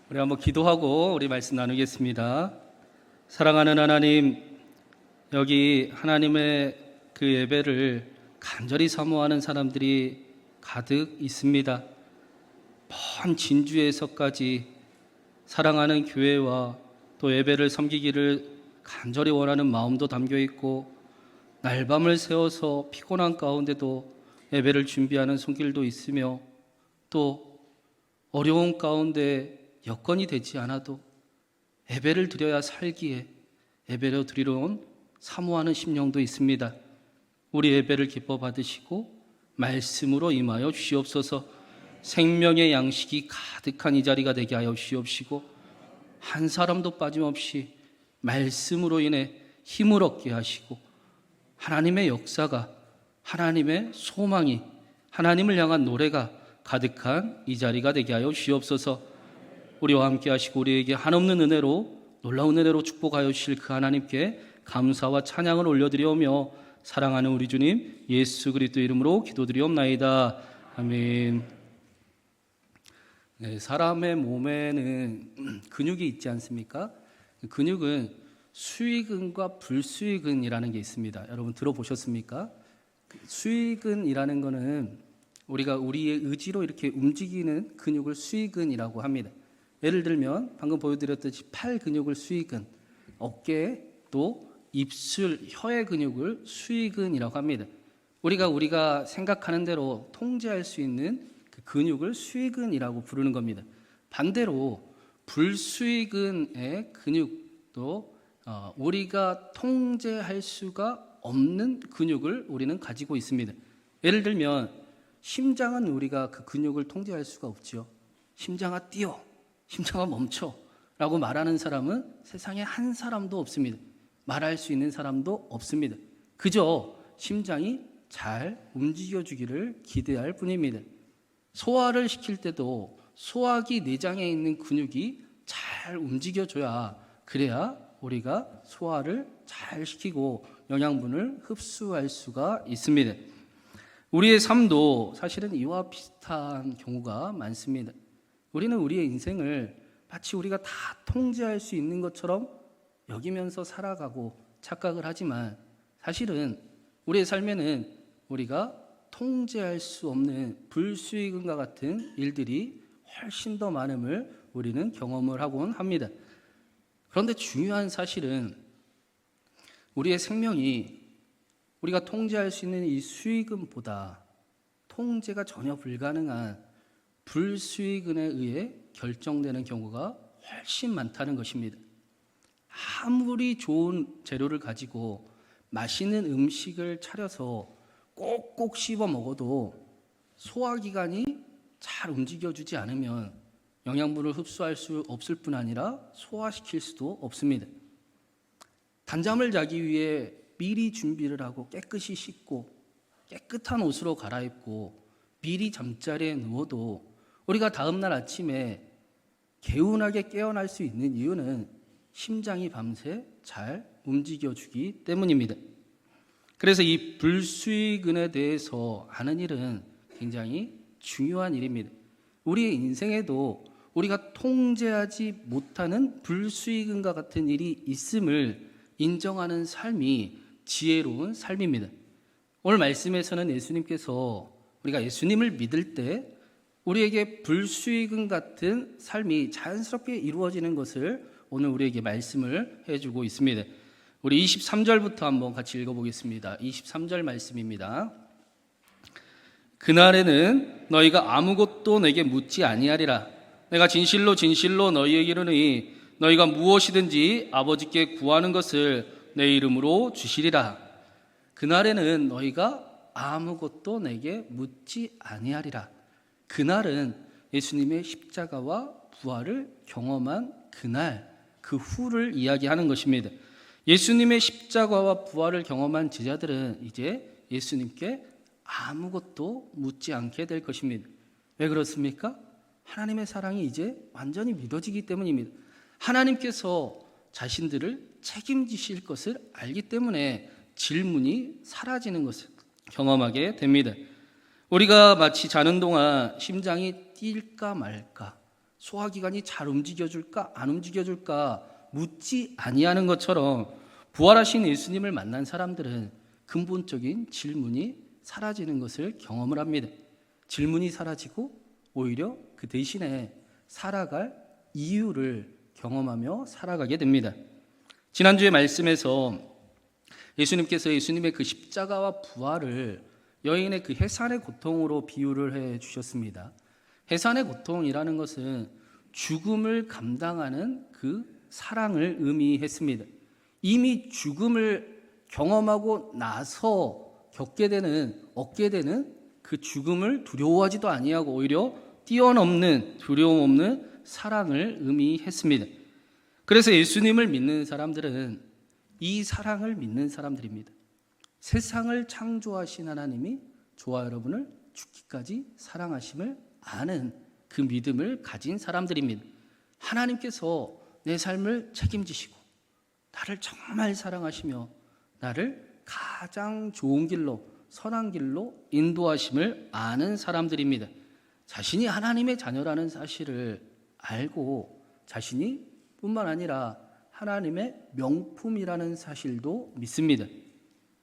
우리 한번 기도하고 우리 말씀 나누겠습니다. 사랑하는 하나님, 여기 하나님의 그 예배를 간절히 사모하는 사람들이 가득 있습니다. 먼 진주에서까지 사랑하는 교회와 또 예배를 섬기기를 간절히 원하는 마음도 담겨 있고, 날밤을 새워서 피곤한 가운데도 예배를 준비하는 손길도 있으며, 또 어려운 가운데 여건이 되지 않아도 예배를 드려야 살기에 예배를 드리러 온 사모하는 심령도 있습니다. 우리 예배를 기뻐 받으시고 말씀으로 임하여 주시옵소서. 생명의 양식이 가득한 이 자리가 되게 하여 주시옵시고, 한 사람도 빠짐없이 말씀으로 인해 힘을 얻게 하시고, 하나님의 역사가, 하나님의 소망이, 하나님을 향한 노래가 가득한 이 자리가 되게 하여 주시옵소서. 우리와 함께 하시고 우리에게 한없는 은혜로, 놀라운 은혜로 축복하여 주실 그 하나님께 감사와 찬양을 올려드리오며, 사랑하는 우리 주님 예수 그리스도 이름으로 기도드리옵나이다. 아멘. 네, 사람의 몸에는 근육이 있지 않습니까? 근육은 수익근과 불수익근이라는 게 있습니다. 여러분 들어보셨습니까? 수익근이라는 거는 우리가 우리의 의지로 이렇게 움직이는 근육을 수익근이라고 합니다. 예를 들면 방금 보여드렸듯이 팔 근육을 수익근, 어깨 또 입술, 혀의 근육을 수익근이라고 합니다. 우리가 생각하는 대로 통제할 수 있는 그 근육을 수익근이라고 부르는 겁니다. 반대로 불수익근의 근육도 우리가 통제할 수가 없는 근육을 우리는 가지고 있습니다. 예를 들면 심장은 우리가 그 근육을 통제할 수가 없죠. 심장아 뛰어, 심장아 멈춰 라고 말하는 사람은 세상에 한 사람도 없습니다. 말할 수 있는 사람도 없습니다. 그저 심장이 잘 움직여주기를 기대할 뿐입니다. 소화를 시킬 때도 소화기 내장에 있는 근육이 잘 움직여줘야, 그래야 우리가 소화를 잘 시키고 영양분을 흡수할 수가 있습니다. 우리의 삶도 사실은 이와 비슷한 경우가 많습니다. 우리는 우리의 인생을 마치 우리가 다 통제할 수 있는 것처럼 여기면서 살아가고 착각을 하지만, 사실은 우리의 삶에는 우리가 통제할 수 없는 불수익은과 같은 일들이 훨씬 더 많음을 우리는 경험을 하곤 합니다. 그런데 중요한 사실은 우리의 생명이 우리가 통제할 수 있는 이 수익은보다 통제가 전혀 불가능한 불수익은에 의해 결정되는 경우가 훨씬 많다는 것입니다. 아무리 좋은 재료를 가지고 맛있는 음식을 차려서 꼭꼭 씹어 먹어도 소화기관이 잘 움직여주지 않으면 영양분을 흡수할 수 없을 뿐 아니라 소화시킬 수도 없습니다. 단잠을 자기 위해 미리 준비를 하고 깨끗이 씻고 깨끗한 옷으로 갈아입고 미리 잠자리에 누워도 우리가 다음날 아침에 개운하게 깨어날 수 있는 이유는 심장이 밤새 잘 움직여주기 때문입니다. 그래서 이 불수익은에 대해서 아는 일은 굉장히 중요한 일입니다. 우리의 인생에도 우리가 통제하지 못하는 불수익은과 같은 일이 있음을 인정하는 삶이 지혜로운 삶입니다. 오늘 말씀에서는 예수님께서 우리가 예수님을 믿을 때 우리에게 불수익은 같은 삶이 자연스럽게 이루어지는 것을 오늘 우리에게 말씀을 해주고 있습니다. 우리 23절부터 한번 같이 읽어보겠습니다. 23절 말씀입니다. 그날에는 너희가 아무것도 내게 묻지 아니하리라. 내가 진실로 진실로 너희에게 이르노니 너희가 무엇이든지 아버지께 구하는 것을 내 이름으로 주시리라. 그날에는 너희가 아무것도 내게 묻지 아니하리라. 그날은 예수님의 십자가와 부활을 경험한 그날, 그 후를 이야기하는 것입니다. 예수님의 십자가와 부활을 경험한 제자들은 이제 예수님께 아무것도 묻지 않게 될 것입니다. 왜 그렇습니까? 하나님의 사랑이 이제 완전히 믿어지기 때문입니다. 하나님께서 자신들을 책임지실 것을 알기 때문에 질문이 사라지는 것을 경험하게 됩니다. 우리가 마치 자는 동안 심장이 뛸까 말까, 소화기관이 잘 움직여줄까 안 움직여줄까 묻지 아니하는 것처럼 부활하신 예수님을 만난 사람들은 근본적인 질문이 사라지는 것을 경험을 합니다. 질문이 사라지고 오히려 그 대신에 살아갈 이유를 경험하며 살아가게 됩니다. 지난주의 말씀에서 예수님께서 예수님의 그 십자가와 부활을 여인의 그 해산의 고통으로 비유를 해 주셨습니다. 해산의 고통이라는 것은 죽음을 감당하는 그 사랑을 의미했습니다. 이미 죽음을 경험하고 나서 얻게 되는 그 죽음을 두려워하지도 아니하고 오히려 뛰어넘는 두려움 없는 사랑을 의미했습니다. 그래서 예수님을 믿는 사람들은 이 사랑을 믿는 사람들입니다. 세상을 창조하신 하나님이 저와 여러분을 죽기까지 사랑하심을 아는 그 믿음을 가진 사람들입니다. 하나님께서 내 삶을 책임지시고 나를 정말 사랑하시며 나를 가장 좋은 길로 선한 길로 인도하심을 아는 사람들입니다. 자신이 하나님의 자녀라는 사실을 알고 자신이 뿐만 아니라 하나님의 명품이라는 사실도 믿습니다.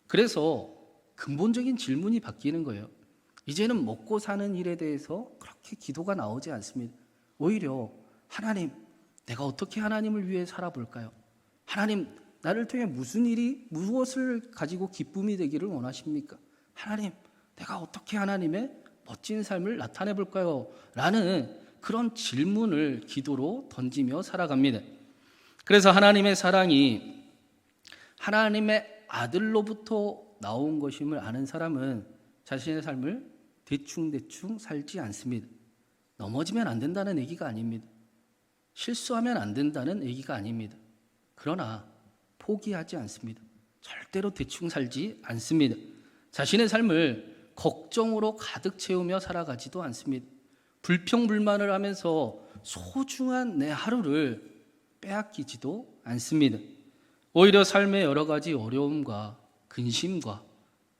그래서 근본적인 질문이 바뀌는 거예요. 이제는 먹고 사는 일에 대해서 그렇게 기도가 나오지 않습니다. 오히려 하나님, 내가 어떻게 하나님을 위해 살아볼까요? 하나님, 나를 통해 무엇을 가지고 기쁨이 되기를 원하십니까? 하나님, 내가 어떻게 하나님의 멋진 삶을 나타내 볼까요? 라는 그런 질문을 기도로 던지며 살아갑니다. 그래서 하나님의 사랑이 하나님의 아들로부터 나온 것임을 아는 사람은 자신의 삶을 대충 살지 않습니다. 넘어지면 안 된다는 얘기가 아닙니다. 실수하면 안 된다는 얘기가 아닙니다. 그러나 포기하지 않습니다. 절대로 대충 살지 않습니다. 자신의 삶을 걱정으로 가득 채우며 살아가지도 않습니다. 불평불만을 하면서 소중한 내 하루를 빼앗기지도 않습니다. 오히려 삶의 여러 가지 어려움과 근심과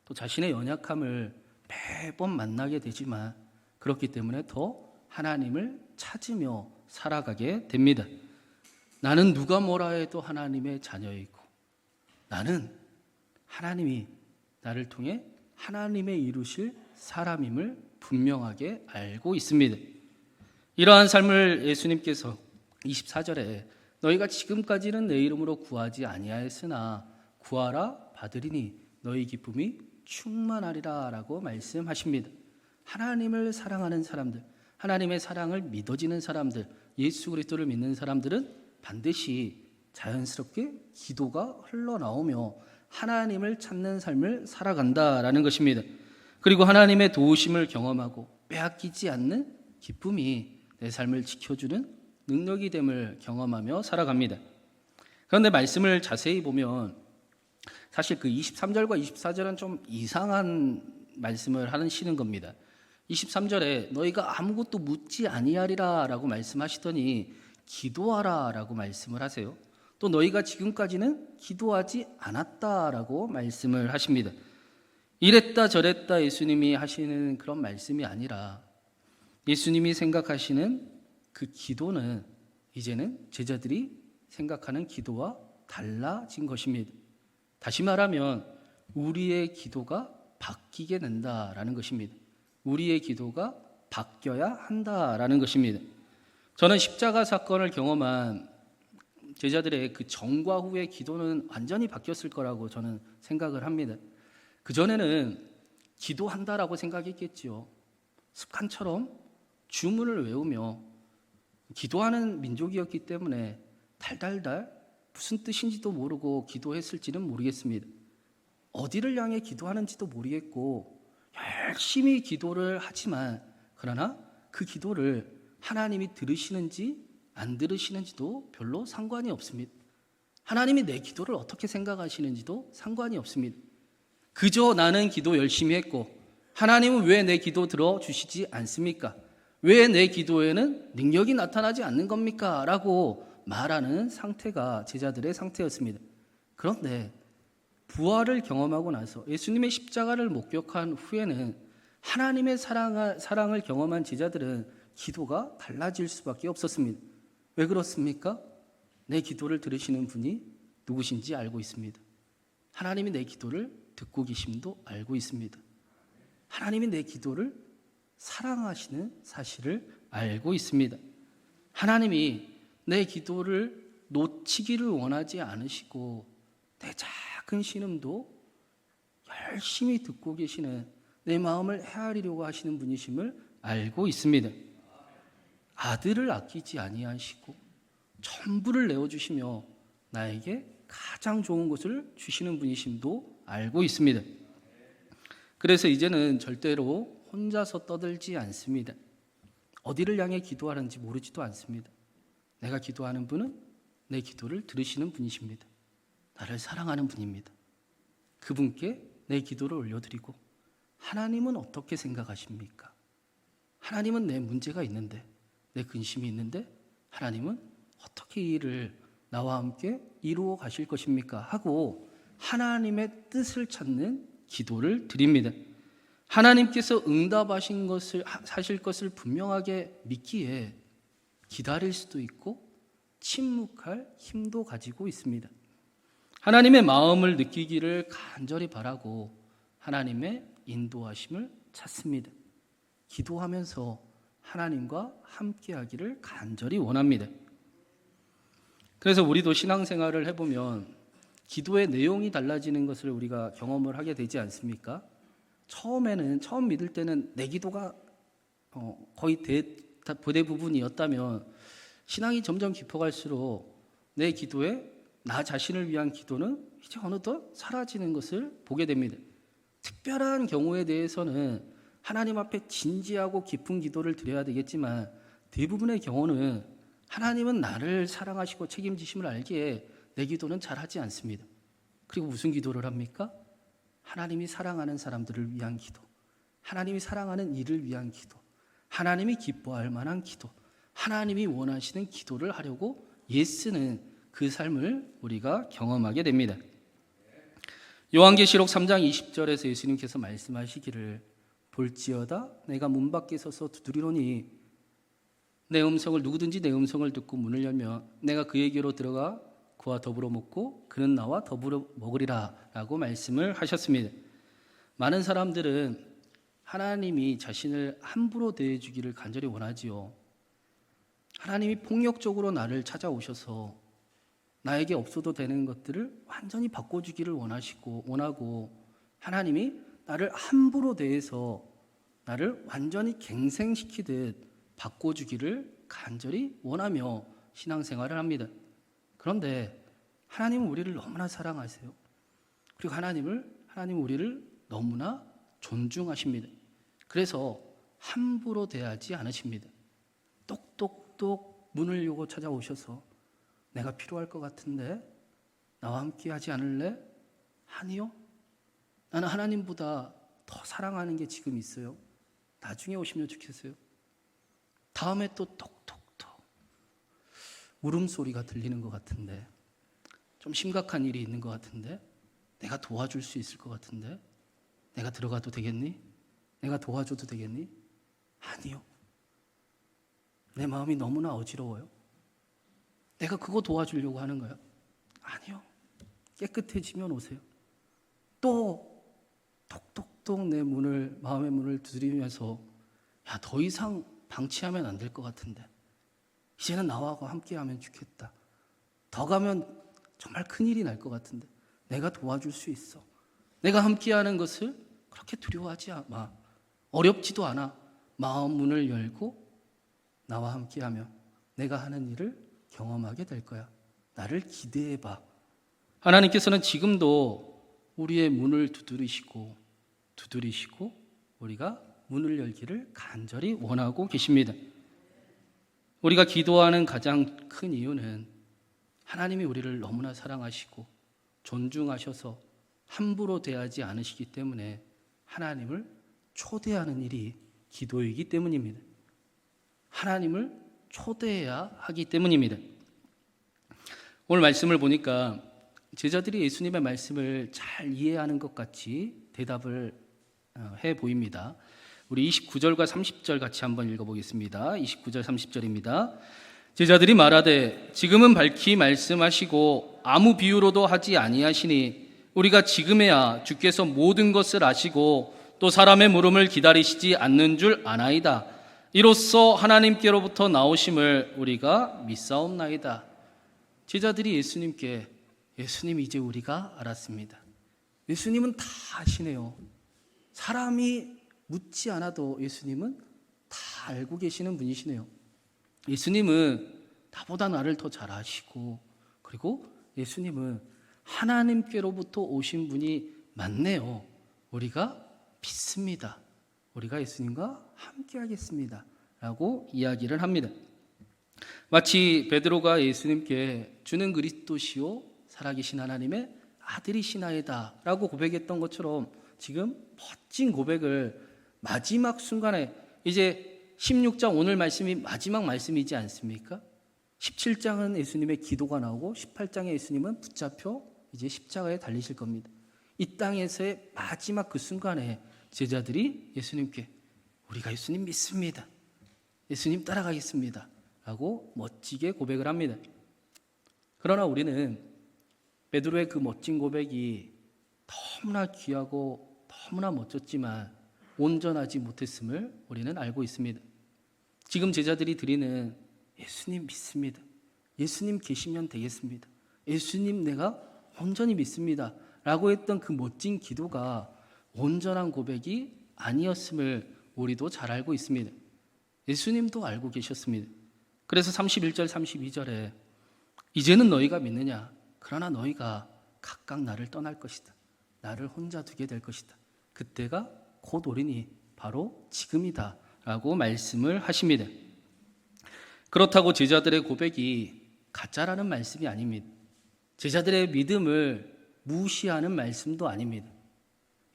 또 자신의 연약함을 매번 만나게 되지만 그렇기 때문에 더 하나님을 찾으며 살아가게 됩니다. 나는 누가 뭐라 해도 하나님의 자녀이고 나는 하나님이 나를 통해 하나님의 이루실 사람임을 분명하게 알고 있습니다. 이러한 삶을 예수님께서 24절에 너희가 지금까지는 내 이름으로 구하지 아니하였으나 구하라 받으리니 너희 기쁨이 충만하리라 라고 말씀하십니다. 하나님을 사랑하는 사람들, 하나님의 사랑을 믿어지는 사람들, 예수 그리스도를 믿는 사람들은 반드시 자연스럽게 기도가 흘러나오며 하나님을 찾는 삶을 살아간다라는 것입니다. 그리고 하나님의 도우심을 경험하고 빼앗기지 않는 기쁨이 내 삶을 지켜주는 능력이 됨을 경험하며 살아갑니다. 그런데 말씀을 자세히 보면 사실 그 23절과 24절은 좀 이상한 말씀을 하시는 겁니다. 23절에 너희가 아무것도 묻지 아니하리라 라고 말씀하시더니 기도하라 라고 말씀을 하세요. 또 너희가 지금까지는 기도하지 않았다라고 말씀을 하십니다. 이랬다 저랬다 예수님이 하시는 그런 말씀이 아니라 예수님이 생각하시는 그 기도는 이제는 제자들이 생각하는 기도와 달라진 것입니다. 다시 말하면 우리의 기도가 바뀌게 된다라는 것입니다. 우리의 기도가 바뀌어야 한다라는 것입니다. 저는 십자가 사건을 경험한 제자들의 그 전과 후의 기도는 완전히 바뀌었을 거라고 저는 생각을 합니다. 그전에는 기도한다라고 생각했겠지요. 습관처럼 주문을 외우며 기도하는 민족이었기 때문에 달달달 무슨 뜻인지도 모르고 기도했을지는 모르겠습니다. 어디를 향해 기도하는지도 모르겠고 열심히 기도를 하지만 그러나 그 기도를 하나님이 들으시는지 안 들으시는지도 별로 상관이 없습니다. 하나님이 내 기도를 어떻게 생각하시는지도 상관이 없습니다. 그저 나는 기도 열심히 했고 하나님은 왜 내 기도 들어주시지 않습니까? 왜 내 기도에는 능력이 나타나지 않는 겁니까? 라고 말하는 상태가 제자들의 상태였습니다. 그런데 부활을 경험하고 나서 예수님의 십자가를 목격한 후에는 하나님의 사랑을 경험한 제자들은 기도가 달라질 수밖에 없었습니다. 왜 그렇습니까? 내 기도를 들으시는 분이 누구신지 알고 있습니다. 하나님이 내 기도를 듣고 계심도 알고 있습니다. 하나님이 내 기도를 사랑하시는 사실을 알고 있습니다. 하나님이 내 기도를 놓치기를 원하지 않으시고 내 작은 신음도 열심히 듣고 계시는, 내 마음을 헤아리려고 하시는 분이심을 알고 있습니다. 아들을 아끼지 아니하시고 전부를 내어주시며 나에게 가장 좋은 것을 주시는 분이심도 알고 있습니다. 그래서 이제는 절대로 혼자서 떠들지 않습니다. 어디를 향해 기도하는지 모르지도 않습니다. 내가 기도하는 분은 내 기도를 들으시는 분이십니다. 나를 사랑하는 분입니다. 그분께 내 기도를 올려드리고, 하나님은 어떻게 생각하십니까? 하나님은 내 문제가 있는데, 내 근심이 있는데 하나님은 어떻게 이 일을 나와 함께 이루어 가실 것입니까? 하고 하나님의 뜻을 찾는 기도를 드립니다. 하나님께서 응답하신 것을, 하실 것을 분명하게 믿기에 기다릴 수도 있고 침묵할 힘도 가지고 있습니다. 하나님의 마음을 느끼기를 간절히 바라고 하나님의 인도하심을 찾습니다. 기도하면서 하나님과 함께하기를 간절히 원합니다. 그래서 우리도 신앙생활을 해보면 기도의 내용이 달라지는 것을 우리가 경험을 하게 되지 않습니까? 처음 믿을 때는 내 기도가 거의 대부분이었다면 신앙이 점점 깊어갈수록 내 기도에 나 자신을 위한 기도는 이제 어느덧 사라지는 것을 보게 됩니다. 특별한 경우에 대해서는 하나님 앞에 진지하고 깊은 기도를 드려야 되겠지만 대부분의 경우는 하나님은 나를 사랑하시고 책임지심을 알기에 내 기도는 잘하지 않습니다. 그리고 무슨 기도를 합니까? 하나님이 사랑하는 사람들을 위한 기도, 하나님이 사랑하는 일을 위한 기도, 하나님이 기뻐할 만한 기도, 하나님이 원하시는 기도를 하려고 애쓰는 그 삶을 우리가 경험하게 됩니다. 요한계시록 3장 20절에서 예수님께서 말씀하시기를 볼지어다 내가 문 밖에 서서 두드리노니 누구든지 내 음성을 듣고 문을 열면 내가 그에게로 들어가 그와 더불어 먹고 그는 나와 더불어 먹으리라 라고 말씀을 하셨습니다. 많은 사람들은 하나님이 자신을 함부로 대해주기를 간절히 원하지요. 하나님이 폭력적으로 나를 찾아오셔서 나에게 없어도 되는 것들을 완전히 바꿔주기를 원하고, 하나님이 나를 함부로 대해서 나를 완전히 갱생시키듯 바꿔주기를 간절히 원하며 신앙생활을 합니다. 그런데 하나님은 우리를 너무나 사랑하세요. 그리고 하나님은 우리를 너무나 존중하십니다. 그래서 함부로 대하지 않으십니다. 똑똑똑 문을 열고 찾아오셔서 내가 필요할 것 같은데 나와 함께 하지 않을래? 아니요. 나는 하나님보다 더 사랑하는 게 지금 있어요. 나중에 오시면 좋겠어요. 다음에 또 톡톡톡 울음소리가 들리는 것 같은데, 좀 심각한 일이 있는 것 같은데, 내가 도와줄 수 있을 것 같은데, 내가 들어가도 되겠니? 내가 도와줘도 되겠니? 아니요. 내 마음이 너무나 어지러워요. 내가 그거 도와주려고 하는 거예요. 아니요. 깨끗해지면 오세요. 또 톡톡톡 내 마음의 문을 두드리면서 더 이상 방치하면 안 될 것 같은데 이제는 나와 함께 하면 좋겠다. 더 가면 정말 큰일이 날 것 같은데 내가 도와줄 수 있어. 내가 함께하는 것을 그렇게 두려워하지 마. 어렵지도 않아. 마음 문을 열고 나와 함께하면 내가 하는 일을 경험하게 될 거야. 나를 기대해봐. 하나님께서는 지금도 우리의 문을 두드리시고 우리가 문을 열기를 간절히 원하고 계십니다. 우리가 기도하는 가장 큰 이유는 하나님이 우리를 너무나 사랑하시고 존중하셔서 함부로 대하지 않으시기 때문에 하나님을 초대하는 일이 기도이기 때문입니다. 하나님을 초대해야 하기 때문입니다. 오늘 말씀을 보니까 제자들이 예수님의 말씀을 잘 이해하는 것 같이 대답을 해 보입니다. 우리 29절과 30절 같이 한번 읽어보겠습니다. 29절 30절입니다. 제자들이 말하되 지금은 밝히 말씀하시고 아무 비유로도 하지 아니하시니 우리가 지금에야 주께서 모든 것을 아시고 또 사람의 물음을 기다리시지 않는 줄 아나이다. 이로써 하나님께로부터 나오심을 우리가 믿사옵나이다. 제자들이 예수님께 예수님 이제 우리가 알았습니다. 예수님은 다 아시네요. 사람이 묻지 않아도 예수님은 다 알고 계시는 분이시네요. 예수님은 나보다 나를 더 잘 아시고 그리고 예수님은 하나님께로부터 오신 분이 맞네요. 우리가 믿습니다. 우리가 예수님과 함께 하겠습니다. 라고 이야기를 합니다. 마치 베드로가 예수님께 주는 그리스도시요 살아계신 하나님의 아들이시나이다 라고 고백했던 것처럼 지금 멋진 고백을 마지막 순간에 이제 16장 오늘 말씀이 마지막 말씀이지 않습니까? 17장은 예수님의 기도가 나오고 18장에 예수님은 붙잡혀 이제 십자가에 달리실 겁니다. 이 땅에서의 마지막 그 순간에 제자들이 예수님께 우리가 예수님 믿습니다. 예수님 따라가겠습니다. 라고 멋지게 고백을 합니다. 그러나 우리는 베드로의 그 멋진 고백이 너무나 귀하고 너무나 멋졌지만 온전하지 못했음을 우리는 알고 있습니다. 지금 제자들이 드리는 예수님 믿습니다. 예수님 계시면 되겠습니다. 예수님 내가 온전히 믿습니다. 라고 했던 그 멋진 기도가 온전한 고백이 아니었음을 우리도 잘 알고 있습니다. 예수님도 알고 계셨습니다. 그래서 31절 32절에 이제는 너희가 믿느냐? 그러나 너희가 각각 나를 떠날 것이다. 나를 혼자 두게 될 것이다. 그때가 곧 오리니 바로 지금이다 라고 말씀을 하십니다. 그렇다고 제자들의 고백이 가짜라는 말씀이 아닙니다. 제자들의 믿음을 무시하는 말씀도 아닙니다.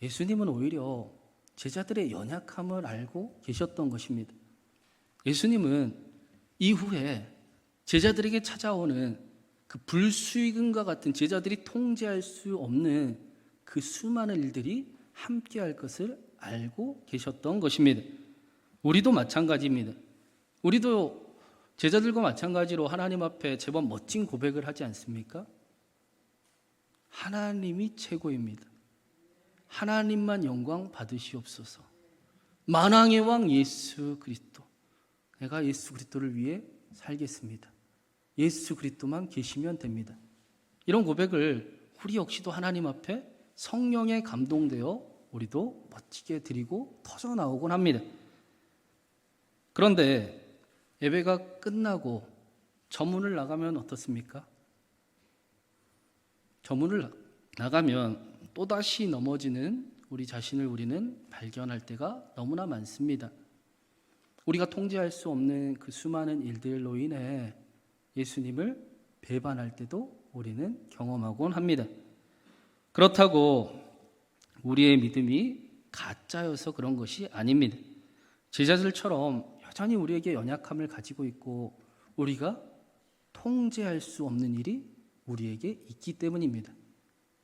예수님은 오히려 제자들의 연약함을 알고 계셨던 것입니다. 예수님은 이후에 제자들에게 찾아오는 그 불수익음과 같은 제자들이 통제할 수 없는 그 수많은 일들이 함께할 것을 알고 계셨던 것입니다. 우리도 마찬가지입니다. 우리도 제자들과 마찬가지로 하나님 앞에 제법 멋진 고백을 하지 않습니까? 하나님이 최고입니다. 하나님만 영광 받으시옵소서. 만왕의 왕 예수 그리스도. 내가 예수 그리스도를 위해 살겠습니다. 예수 그리스도만 계시면 됩니다. 이런 고백을 우리 역시도 하나님 앞에 성령에 감동되어 우리도 멋지게 드리고 터져나오곤 합니다. 그런데 예배가 끝나고 저문을 나가면 어떻습니까? 저문을 나가면 또다시 넘어지는 우리 자신을 우리는 발견할 때가 너무나 많습니다. 우리가 통제할 수 없는 그 수많은 일들로 인해 예수님을 배반할 때도 우리는 경험하곤 합니다. 그렇다고 우리의 믿음이 가짜여서 그런 것이 아닙니다. 제자들처럼 여전히 우리에게 연약함을 가지고 있고 우리가 통제할 수 없는 일이 우리에게 있기 때문입니다.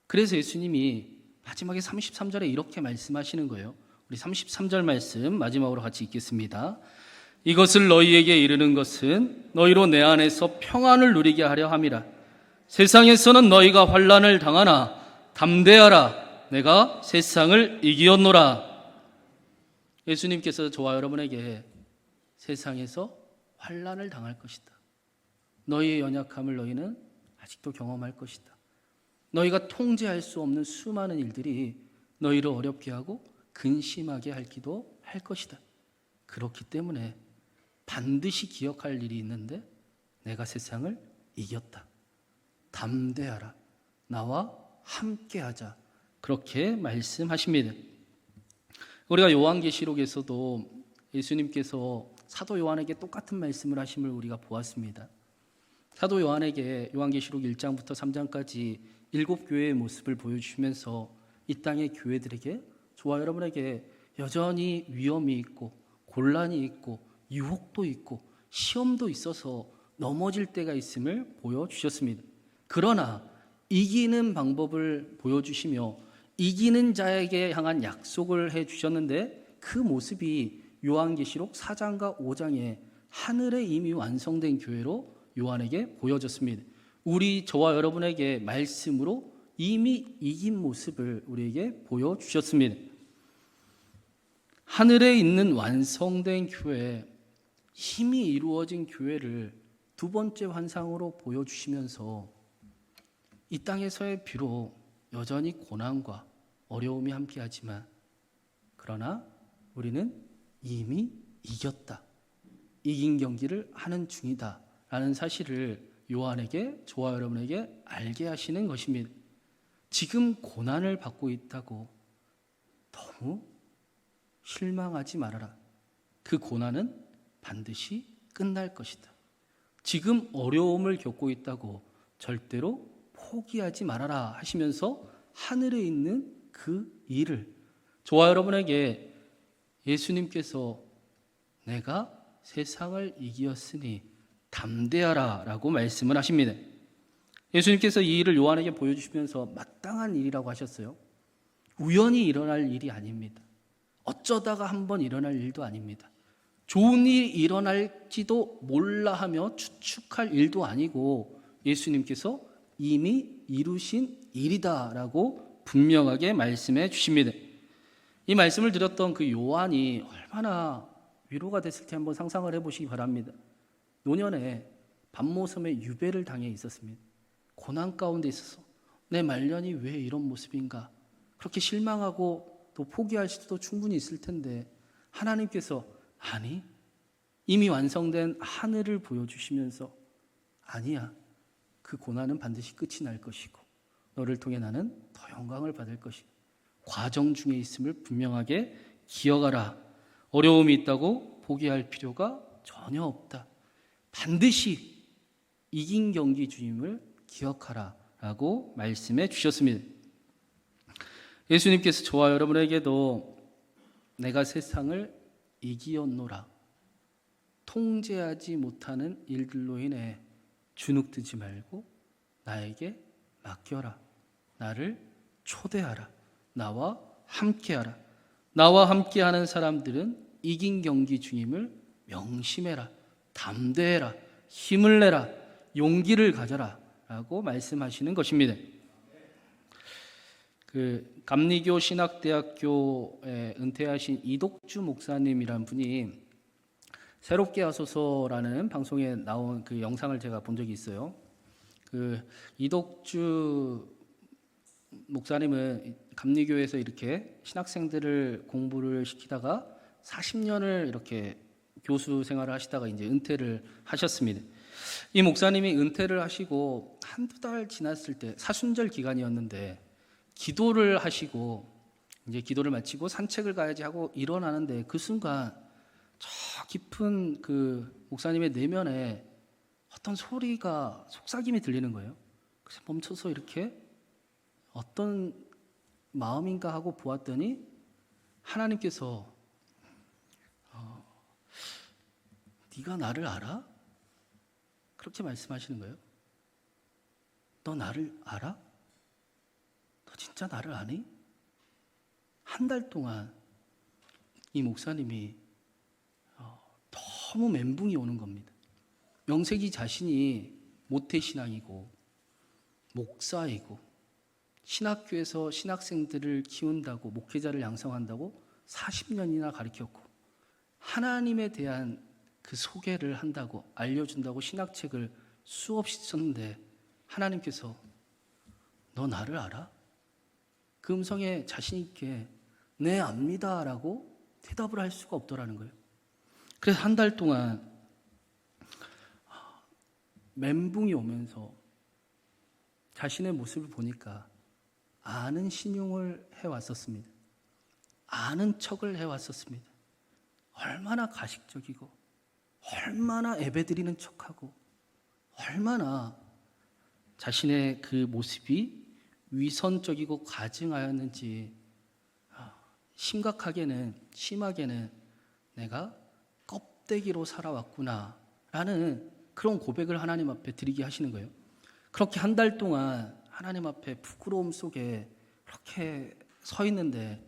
그래서 예수님이 마지막에 33절에 이렇게 말씀하시는 거예요. 우리 33절 말씀 마지막으로 같이 읽겠습니다. 이것을 너희에게 이르는 것은 너희로 내 안에서 평안을 누리게 하려 함이라. 세상에서는 너희가 환난을 당하나 담대하라. 내가 세상을 이기었노라. 예수님께서 저와 여러분에게 세상에서 환난을 당할 것이다. 너희의 연약함을 너희는 아직도 경험할 것이다. 너희가 통제할 수 없는 수많은 일들이 너희를 어렵게 하고 근심하게 하기도 할 것이다. 그렇기 때문에 반드시 기억할 일이 있는데 내가 세상을 이겼다. 담대하라. 나와 함께하자. 그렇게 말씀하십니다. 우리가 요한계시록에서도 예수님께서 사도 요한에게 똑같은 말씀을 하심을 우리가 보았습니다. 사도 요한에게 요한계시록 1장부터 3장까지 7교회의 모습을 보여주시면서 이 땅의 교회들에게 저와 여러분에게 여전히 위험이 있고 곤란이 있고 유혹도 있고 시험도 있어서 넘어질 때가 있음을 보여주셨습니다. 그러나 이기는 방법을 보여주시며 이기는 자에게 향한 약속을 해주셨는데 그 모습이 요한계시록 4장과 5장에 하늘에 이미 완성된 교회로 요한에게 보여졌습니다. 저와 여러분에게 말씀으로 이미 이긴 모습을 우리에게 보여주셨습니다. 하늘에 있는 완성된 교회, 힘이 이루어진 교회를 두 번째 환상으로 보여주시면서 이 땅에서의 비록 여전히 고난과 어려움이 함께하지만 그러나 우리는 이미 이겼다. 이긴 경기를 하는 중이다. 라는 사실을 요한에게, 저와 여러분에게 알게 하시는 것입니다. 지금 고난을 받고 있다고 너무 실망하지 말아라. 그 고난은 반드시 끝날 것이다. 지금 어려움을 겪고 있다고 절대로 포기하지 말아라 하시면서 하늘에 있는 그 일을 저와 여러분에게 예수님께서 내가 세상을 이기었으니 담대하라 라고 말씀을 하십니다. 예수님께서 이 일을 요한에게 보여주시면서 마땅한 일이라고 하셨어요. 우연히 일어날 일이 아닙니다. 어쩌다가 한번 일어날 일도 아닙니다. 좋은 일이 일어날지도 몰라 하며 추측할 일도 아니고 예수님께서 이미 이루신 일이다라고 분명하게 말씀해 주십니다. 이 말씀을 드렸던 그 요한이 얼마나 위로가 됐을지 한번 상상을 해보시기 바랍니다. 노년에 밤모섬에 유배를 당해 있었습니다. 고난 가운데 있어서 내 말년이 왜 이런 모습인가, 그렇게 실망하고 또 포기할 수도 충분히 있을 텐데 하나님께서 아니, 이미 완성된 하늘을 보여주시면서 아니야, 그 고난은 반드시 끝이 날 것이고 너를 통해 나는 더 영광을 받을 것이고 과정 중에 있음을 분명하게 기억하라. 어려움이 있다고 포기할 필요가 전혀 없다. 반드시 이긴 경기 주임을 기억하라 라고 말씀해 주셨습니다. 예수님께서 저와 여러분에게도 내가 세상을 이기었노라, 통제하지 못하는 일들로 인해 주눅들지 말고 나에게 맡겨라. 나를 초대하라. 나와 함께하라. 나와 함께하는 사람들은 이긴 경기 주임을 명심해라. 담대해라. 힘을 내라. 용기를 가져라 라고 말씀하시는 것입니다. 감리교 신학대학교에 은퇴하신 이독주 목사님이란 분이 새롭게 하소서라는 방송에 나온 그 영상을 제가 본 적이 있어요. 이독주 목사님은 감리교에서 이렇게 신학생들을 공부를 시키다가 40년을 이렇게 교수 생활을 하시다가 이제 은퇴를 하셨습니다. 이 목사님이 은퇴를 하시고 한두 달 지났을 때 사순절 기간이었는데 기도를 하시고 이제 기도를 마치고 산책을 가야지 하고 일어나는데 그 순간 저 깊은 그 목사님의 내면에 어떤 소리가, 속삭임이 들리는 거예요. 그래서 멈춰서 이렇게 어떤 마음인가 하고 보았더니 하나님께서 네가 나를 알아? 그렇게 말씀하시는 거예요. 너 나를 알아? 너 진짜 나를 아니? 한 달 동안 이 목사님이 너무 멘붕이 오는 겁니다. 명색이 자신이 모태신앙이고 목사이고 신학교에서 신학생들을 키운다고, 목회자를 양성한다고 40년이나 가르쳤고 하나님에 대한 그 소개를 한다고, 알려준다고 신학책을 수없이 썼는데 하나님께서 너 나를 알아? 그 음성에 자신 있게 네 압니다 라고 대답을 할 수가 없더라는 거예요. 그래서 한 달 동안 멘붕이 오면서 자신의 모습을 보니까 아는 신용을 해왔었습니다. 아는 척을 해왔었습니다. 얼마나 가식적이고 얼마나 예배드리는 척하고 얼마나 자신의 그 모습이 위선적이고 가증하였는지 심하게는 내가 껍데기로 살아왔구나 라는 그런 고백을 하나님 앞에 드리게 하시는 거예요. 그렇게 한 달 동안 하나님 앞에 부끄러움 속에 그렇게 서 있는데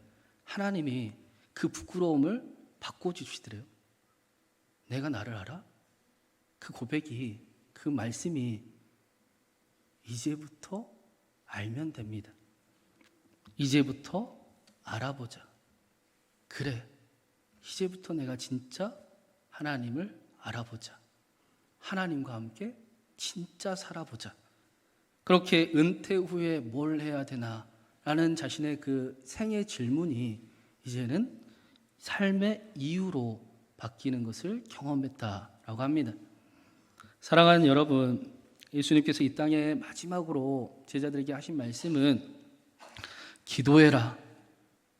하나님이 그 부끄러움을 바꿔주시더래요. 내가 나를 알아? 그 고백이, 그 말씀이 이제부터 알면 됩니다. 이제부터 알아보자. 그래, 이제부터 내가 진짜 하나님을 알아보자. 하나님과 함께 진짜 살아보자. 그렇게 은퇴 후에 뭘 해야 되나 라는 자신의 그 생애 질문이 이제는 삶의 이유로 바뀌는 것을 경험했다라고 합니다. 사랑하는 여러분, 예수님께서 이 땅에 마지막으로 제자들에게 하신 말씀은 기도해라,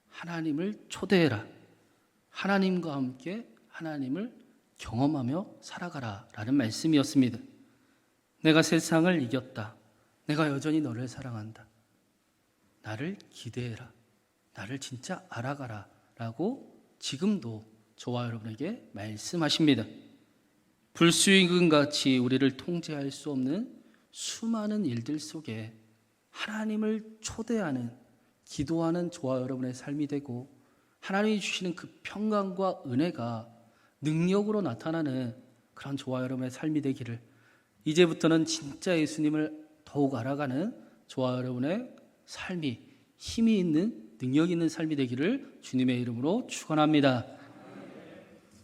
하나님을 초대해라, 하나님과 함께 하나님을 경험하며 살아가라 라는 말씀이었습니다. 내가 세상을 이겼다. 내가 여전히 너를 사랑한다. 나를 기대해라. 나를 진짜 알아가라 라고 지금도 저와 여러분에게 말씀하십니다. 불수익은같이 우리를 통제할 수 없는 수많은 일들 속에 하나님을 초대하는, 기도하는 저와 여러분의 삶이 되고 하나님이 주시는 그 평강과 은혜가 능력으로 나타나는 그런 저와 여러분의 삶이 되기를, 이제부터는 진짜 예수님을 더욱 알아가는 저와 여러분의 삶이 힘이 있는, 능력 있는 삶이 되기를 주님의 이름으로 축원합니다.